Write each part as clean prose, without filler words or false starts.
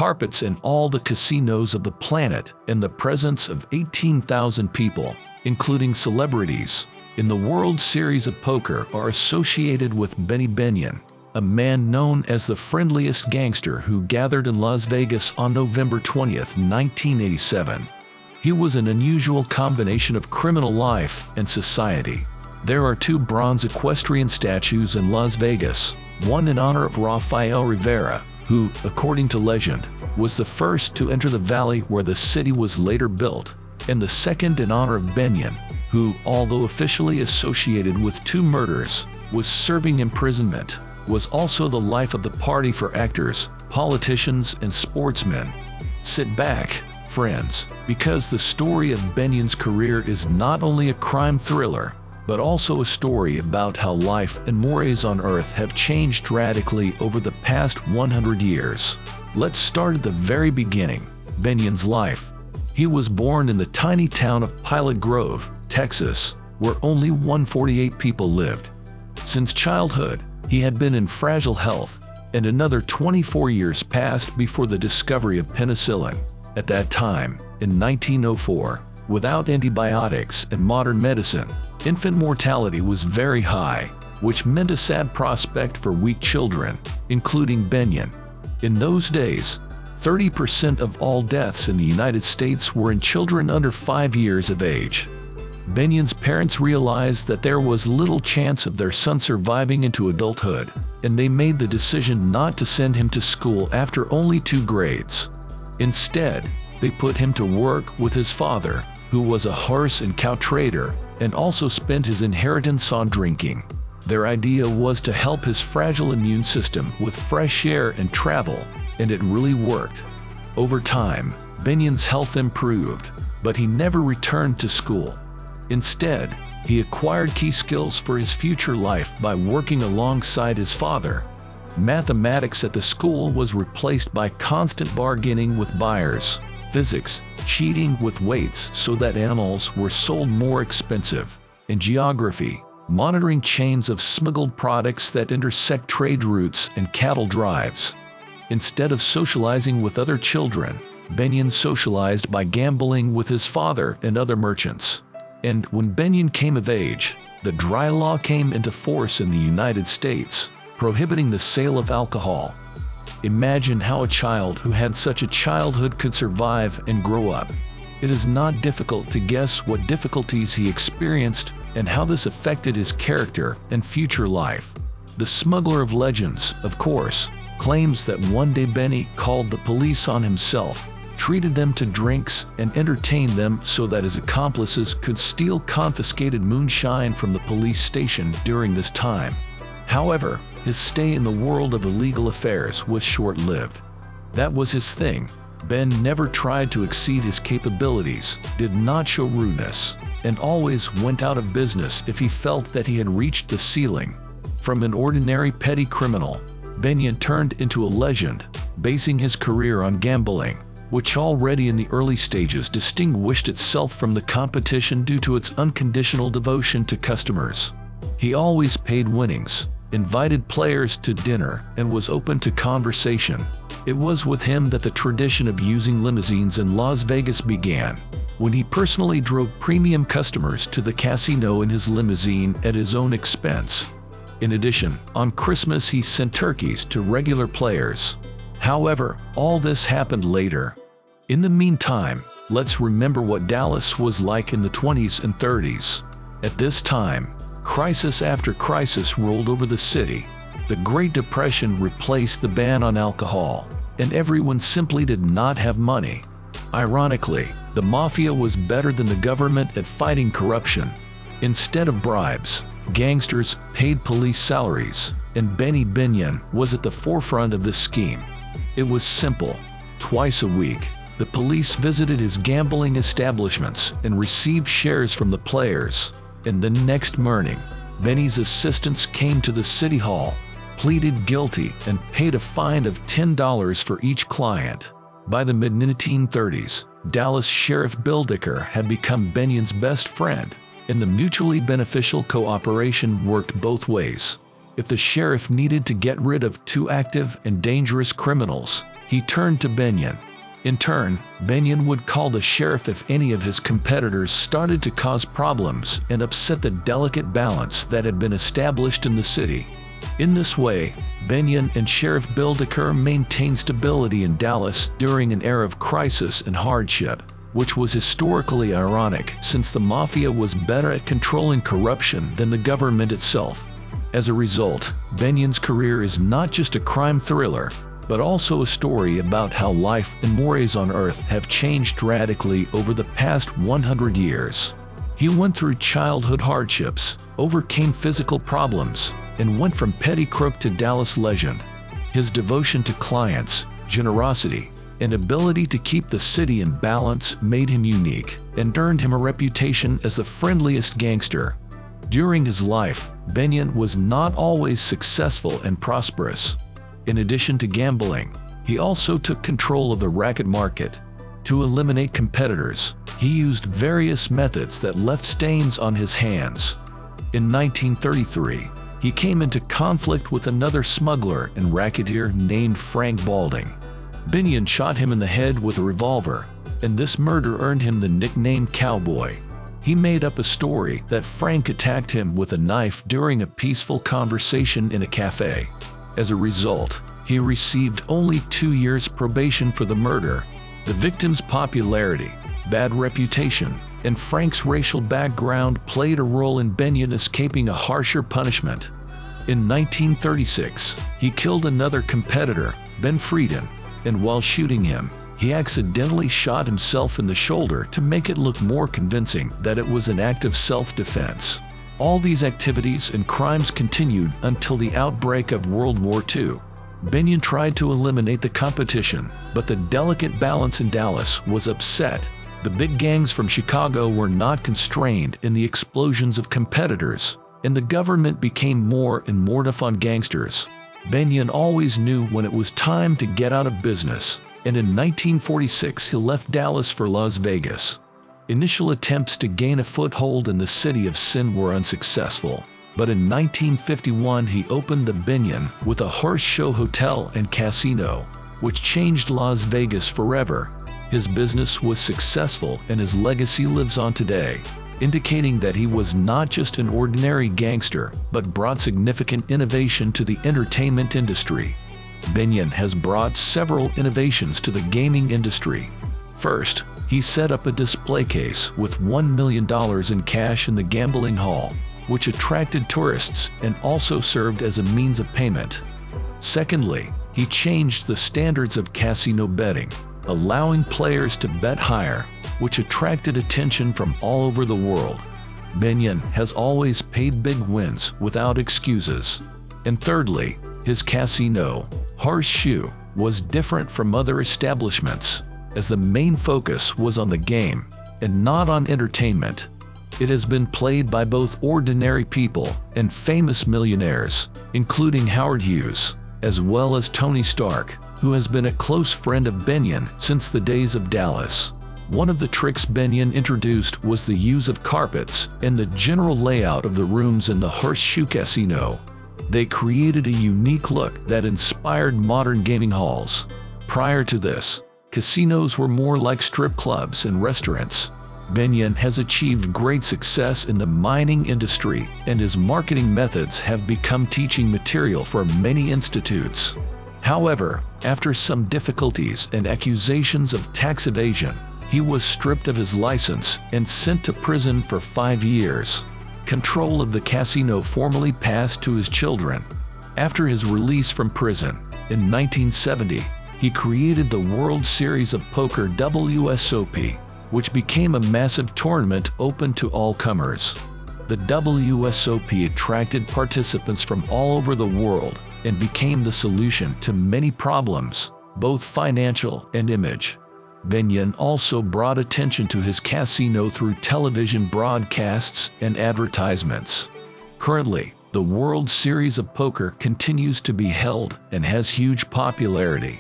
carpets in all the casinos of the planet in the presence of 18,000 people, including celebrities, in the World Series of Poker are associated with Benny Bennion, a man known as the friendliest gangster who gathered in Las Vegas on November 20, 1987. He was an unusual combination of criminal life and society. There are 2 bronze equestrian statues in Las Vegas, one in honor of Rafael Rivera, who, according to legend, was the first to enter the valley where the city was later built, and the second in honor of Bennion, who, although officially associated with 2 murders, was serving imprisonment, was also the life of the party for actors, politicians, and sportsmen. Sit back, friends, because the story of Bennion's career is not only a crime thriller, but also a story about how life and mores on Earth have changed radically over the past 100 years. Let's start at the very beginning, Bennion's life. He was born in the tiny town of Pilot Grove, Texas, where only 148 people lived. Since childhood, he had been in fragile health, and another 24 years passed before the discovery of penicillin. At that time, in 1904, without antibiotics and modern medicine, infant mortality was very high, which meant a sad prospect for weak children, including Bennion. In those days, 30% of all deaths in the United States were in children under 5 years of age. Bennion's parents realized that there was little chance of their son surviving into adulthood, and they made the decision not to send him to school after only 2 grades. Instead, they put him to work with his father, who was a horse and cow trader, and also spent his inheritance on drinking. Their idea was to help his fragile immune system with fresh air and travel, and it really worked. Over time, Bennion's health improved, but he never returned to school. Instead, he acquired key skills for his future life by working alongside his father. Mathematics at the school was replaced by constant bargaining with buyers, physics, cheating with weights so that animals were sold more expensive, and geography, monitoring chains of smuggled products that intersect trade routes and cattle drives. Instead of socializing with other children, Bennion socialized by gambling with his father and other merchants. And when Bennion came of age, the dry law came into force in the United States, prohibiting the sale of alcohol. Imagine how a child who had such a childhood could survive and grow up. It is not difficult to guess what difficulties he experienced and how this affected his character and future life. The smuggler of legends, of course, claims that one day Benny called the police on himself, treated them to drinks, and entertained them so that his accomplices could steal confiscated moonshine from the police station during this time. However, his stay in the world of illegal affairs was short-lived. That was his thing. Ben never tried to exceed his capabilities, did not show rudeness, and always went out of business if he felt that he had reached the ceiling. From an ordinary petty criminal, Bennion turned into a legend, basing his career on gambling, which already in the early stages distinguished itself from the competition due to its unconditional devotion to customers. He always paid winnings, invited players to dinner, and was open to conversation. It was with him that the tradition of using limousines in Las Vegas began, when he personally drove premium customers to the casino in his limousine at his own expense. In addition, on Christmas he sent turkeys to regular players. However, all this happened later. In the meantime, let's remember what Dallas was like in the 20s and 30s. At this time, crisis after crisis rolled over the city. The Great Depression replaced the ban on alcohol, and everyone simply did not have money. Ironically, the mafia was better than the government at fighting corruption. Instead of bribes, gangsters paid police salaries, and Benny Bennion was at the forefront of this scheme. It was simple. Twice a week, the police visited his gambling establishments and received shares from the players. And the next morning, Benny's assistants came to the city hall, pleaded guilty, and paid a fine of $10 for each client. By the mid-1930s, Dallas Sheriff Bill Dicker had become Bennion's best friend, and the mutually beneficial cooperation worked both ways. If the sheriff needed to get rid of two active and dangerous criminals, he turned to Benyon. In turn, Benyon would call the sheriff if any of his competitors started to cause problems and upset the delicate balance that had been established in the city. In this way, Benyon and Sheriff Bill Decker maintained stability in Dallas during an era of crisis and hardship, which was historically ironic since the mafia was better at controlling corruption than the government itself. As a result, Benyon's career is not just a crime thriller, but also a story about how life and mores on Earth have changed radically over the past 100 years. He went through childhood hardships, overcame physical problems, and went from petty crook to Dallas legend. His devotion to clients, generosity, and ability to keep the city in balance made him unique and earned him a reputation as the friendliest gangster. During his life, Benyon was not always successful and prosperous. In addition to gambling, he also took control of the racket market. To eliminate competitors, he used various methods that left stains on his hands. In 1933, he came into conflict with another smuggler and racketeer named Frank Balding. Benyon shot him in the head with a revolver, and this murder earned him the nickname Cowboy. He made up a story that Frank attacked him with a knife during a peaceful conversation in a cafe. As a result, he received only 2 years probation for the murder. The victim's popularity, bad reputation, and Frank's racial background played a role in Benyon escaping a harsher punishment. In 1936, he killed another competitor, Ben Frieden, and while shooting him, he accidentally shot himself in the shoulder to make it look more convincing that it was an act of self-defense. All these activities and crimes continued until the outbreak of World War II. Benyon tried to eliminate the competition, but the delicate balance in Dallas was upset. The big gangs from Chicago were not constrained in the explosions of competitors, and the government became more and more tough on gangsters. Benyon always knew when it was time to get out of business, and in 1946 he left Dallas for Las Vegas. Initial attempts to gain a foothold in the city of sin were unsuccessful, but in 1951 he opened the Benyon with a horse show hotel and casino, which changed Las Vegas forever. His business was successful and his legacy lives on today, indicating that he was not just an ordinary gangster, but brought significant innovation to the entertainment industry. Benyon has brought several innovations to the gaming industry. First, he set up a display case with $1 million in cash in the gambling hall, which attracted tourists and also served as a means of payment. Secondly, he changed the standards of casino betting, allowing players to bet higher, which attracted attention from all over the world. Benyon has always paid big wins without excuses. And thirdly, his casino, Horseshoe, was different from other establishments, as the main focus was on the game and not on entertainment. It has been played by both ordinary people and famous millionaires, including Howard Hughes, as well as Tony Stark, who has been a close friend of Benyon since the days of Dallas. One of the tricks Benyon introduced was the use of carpets and the general layout of the rooms in the Horseshoe Casino. They created a unique look that inspired modern gaming halls. Prior to this, casinos were more like strip clubs and restaurants. Benyon has achieved great success in the mining industry, and his marketing methods have become teaching material for many institutes. However, after some difficulties and accusations of tax evasion, he was stripped of his license and sent to prison for 5 years. Control of the casino formally passed to his children. After his release from prison, in 1970, he created the World Series of Poker WSOP, which became a massive tournament open to all comers. The WSOP attracted participants from all over the world and became the solution to many problems, both financial and image. Benyon also brought attention to his casino through television broadcasts and advertisements. Currently, the World Series of Poker continues to be held and has huge popularity.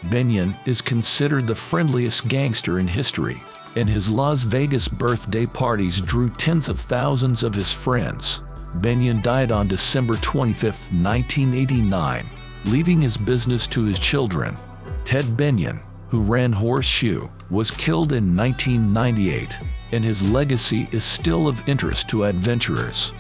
Benyon is considered the friendliest gangster in history, and his Las Vegas birthday parties drew tens of thousands of his friends. Benyon died on December 25, 1989, leaving his business to his children. Ted Benyon, who ran Horseshoe, was killed in 1998, and his legacy is still of interest to adventurers.